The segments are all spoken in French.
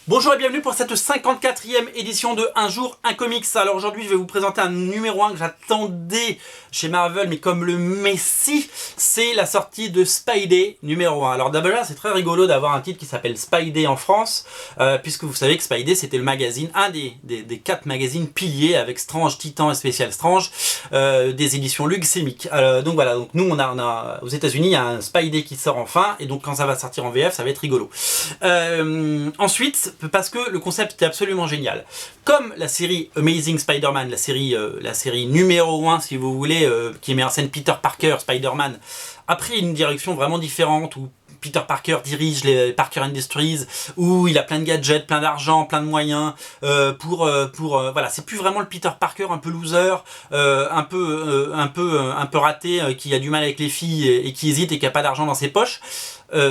Bonjour et bienvenue pour cette 54e édition de Un jour, un comics. Alors aujourd'hui je vais vous présenter un numéro 1 que j'attendais chez Marvel, mais comme le Messie, c'est la sortie de Spidey numéro 1. Alors d'abord c'est très rigolo d'avoir un titre qui s'appelle Spidey en France, puisque vous savez que Spidey c'était le magazine, un des 4 magazines piliers avec Strange, Titan et Spécial Strange, des éditions Luxemic. Donc voilà, donc nous on a aux États-Unis il y a un Spidey qui sort enfin, et donc quand ça va sortir en VF ça va être rigolo. Ensuite, parce que le concept était absolument génial. Comme la série Amazing Spider-Man, la série numéro 1 si vous voulez, qui met en scène Peter Parker, Spider-Man, a pris une direction vraiment différente, où Peter Parker dirige les Parker Industries, où il a plein de gadgets, plein d'argent, plein de moyens, voilà, c'est plus vraiment le Peter Parker un peu loser, un peu raté, qui a du mal avec les filles et qui hésite et qui a pas d'argent dans ses poches.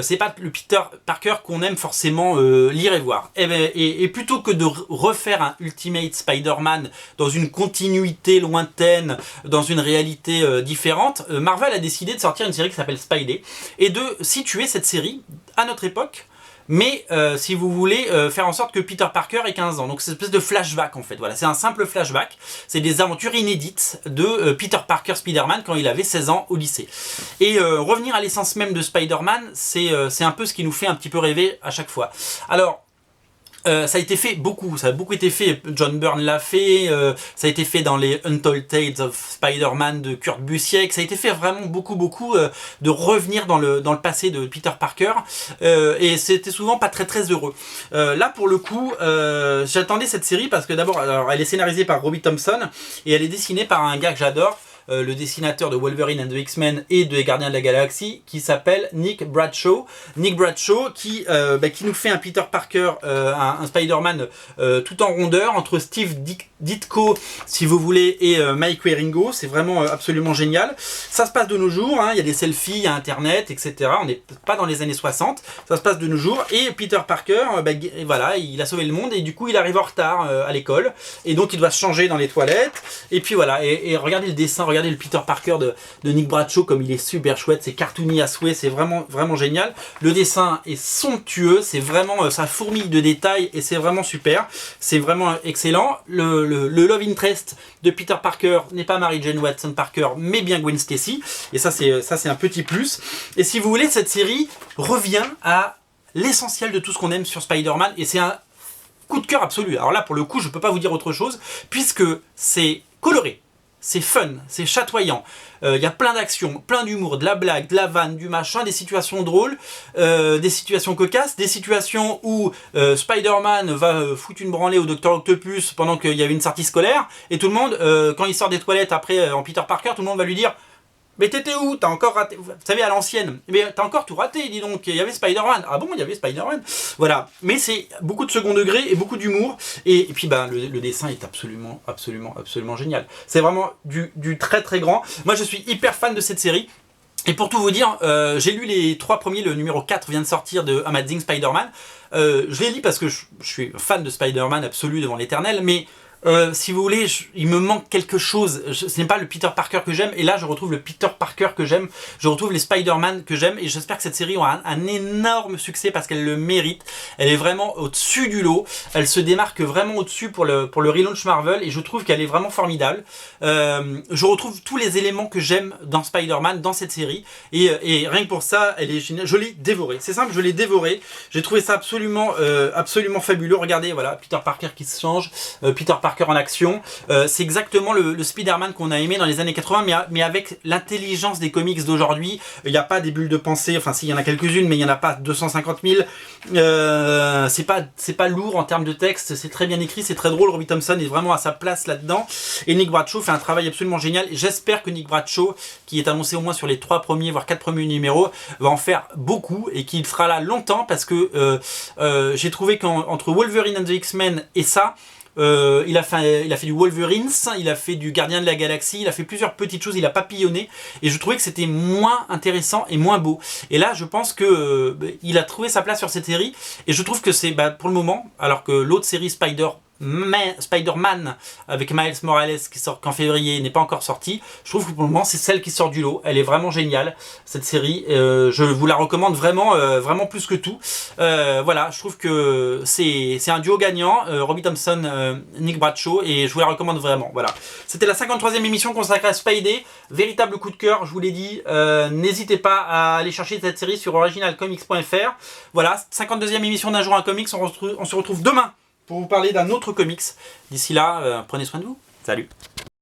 C'est pas le Peter Parker qu'on aime forcément lire et voir. Et plutôt que de refaire un Ultimate Spider-Man dans une continuité lointaine, dans une réalité différente, Marvel a décidé de sortir une série qui s'appelle Spidey et de situer cette série à notre époque, mais si vous voulez faire en sorte que Peter Parker ait 15 ans. Donc c'est une espèce de flashback en fait, voilà, c'est un simple flashback, c'est des aventures inédites de Peter Parker Spider-Man quand il avait 16 ans au lycée. Et revenir à l'essence même de Spider-Man, c'est un peu ce qui nous fait un petit peu rêver à chaque fois. Alors, ça a été fait beaucoup, ça a beaucoup été fait, John Byrne l'a fait, ça a été fait dans les Untold Tales of Spider-Man de Kurt Busiek, ça a été fait vraiment beaucoup de revenir dans le passé de Peter Parker, et c'était souvent pas très heureux. Là pour le coup, j'attendais cette série parce que d'abord, elle est scénarisée par Robbie Thompson, et elle est dessinée par un gars que j'adore, le dessinateur de Wolverine and the X-Men et de Gardiens de la Galaxie, qui s'appelle Nick Bradshaw. Nick Bradshaw qui nous fait un Peter Parker, un Spider-Man tout en rondeur, entre Steve Ditko, si vous voulez, et Mike Wieringo. C'est vraiment absolument génial. Ça se passe de nos jours, hein, il y a des selfies, il y a Internet, etc. On n'est pas dans les années 60, ça se passe de nos jours, et Peter Parker, voilà, il a sauvé le monde, et du coup il arrive en retard à l'école, et donc il doit se changer dans les toilettes, et puis voilà, et regardez le dessin, regardez le Peter Parker de Nick Bradshaw comme il est super chouette, c'est cartoony à souhait, c'est vraiment génial. Le dessin est somptueux, c'est vraiment, ça fourmille de détails et c'est vraiment super, c'est vraiment excellent. Le love interest de Peter Parker n'est pas Mary Jane Watson Parker, mais bien Gwen Stacy, et ça c'est un petit plus. Et si vous voulez, cette série revient à l'essentiel de tout ce qu'on aime sur Spider-Man, et c'est un coup de cœur absolu. Alors là pour le coup je peux pas vous dire autre chose, puisque c'est coloré, c'est fun, c'est chatoyant, y a plein d'actions, plein d'humour, de la blague, de la vanne, du machin, des situations drôles, des situations cocasses, des situations où Spider-Man va foutre une branlée au Dr Octopus pendant qu'il y avait une sortie scolaire, et tout le monde, quand il sort des toilettes après en Peter Parker, tout le monde va lui dire: mais t'étais où? T'as encore raté? Vous savez, à l'ancienne. Mais t'as encore tout raté, dis donc. Il y avait Spider-Man. Ah bon, il y avait Spider-Man. Voilà. Mais c'est beaucoup de second degré et beaucoup d'humour. Et puis, le dessin est absolument génial. C'est vraiment du très grand. Moi, je suis hyper fan de cette série. Et pour tout vous dire, j'ai lu les 3 premiers, le numéro 4 vient de sortir de Amazing Spider-Man. Je l'ai lu parce que je suis fan de Spider-Man absolu devant l'éternel, mais si vous voulez, il me manque quelque chose. Ce n'est pas le Peter Parker que j'aime, et là je retrouve le Peter Parker que j'aime, je retrouve les Spider-Man que j'aime, et j'espère que cette série aura un énorme succès parce qu'elle le mérite. Elle est vraiment au-dessus du lot, elle se démarque vraiment au-dessus pour le relaunch Marvel, et je trouve qu'elle est vraiment formidable. Je retrouve tous les éléments que j'aime dans Spider-Man, dans cette série, et rien que pour ça, elle est géniale. Je l'ai dévorée, c'est simple, je l'ai dévorée. J'ai trouvé ça absolument fabuleux. Regardez, voilà, Peter Parker qui se change, Peter Parker en action, c'est exactement le Spider-Man qu'on a aimé dans les années 80, mais avec l'intelligence des comics d'aujourd'hui. Il n'y a pas des bulles de pensée, enfin si, il y en a quelques-unes, mais il n'y en a pas 250 000. C'est pas lourd en termes de texte, c'est très bien écrit, c'est très drôle. Robbie Thompson est vraiment à sa place là-dedans, et Nick Bradshaw fait un travail absolument génial. J'espère que Nick Bradshaw, qui est annoncé au moins sur les 3 premiers, voire 4 premiers numéros, va en faire beaucoup, et qu'il sera là longtemps, parce que j'ai trouvé qu'entre Wolverine and the X-Men et ça, il a fait du Wolverines, il a fait du Gardien de la Galaxie, il a fait plusieurs petites choses, il a papillonné, et je trouvais que c'était moins intéressant et moins beau. Et là je pense que il a trouvé sa place sur cette série, et je trouve que c'est pour le moment, alors que l'autre série Spider Spider-Man avec Miles Morales qui sort qu'en février n'est pas encore sorti. Je trouve que pour le moment c'est celle qui sort du lot. Elle est vraiment géniale cette série. Je vous la recommande vraiment, vraiment plus que tout. Voilà, je trouve que c'est un duo gagnant, Robbie Thompson, Nick Bradshaw, et je vous la recommande vraiment. Voilà, c'était la 53e émission consacrée à Spidey. Véritable coup de cœur, je vous l'ai dit. N'hésitez pas à aller chercher cette série sur originalcomics.fr. Voilà, 52e émission d'un jour un comics. On se retrouve demain pour vous parler d'un autre comics. D'ici là, prenez soin de vous. Salut!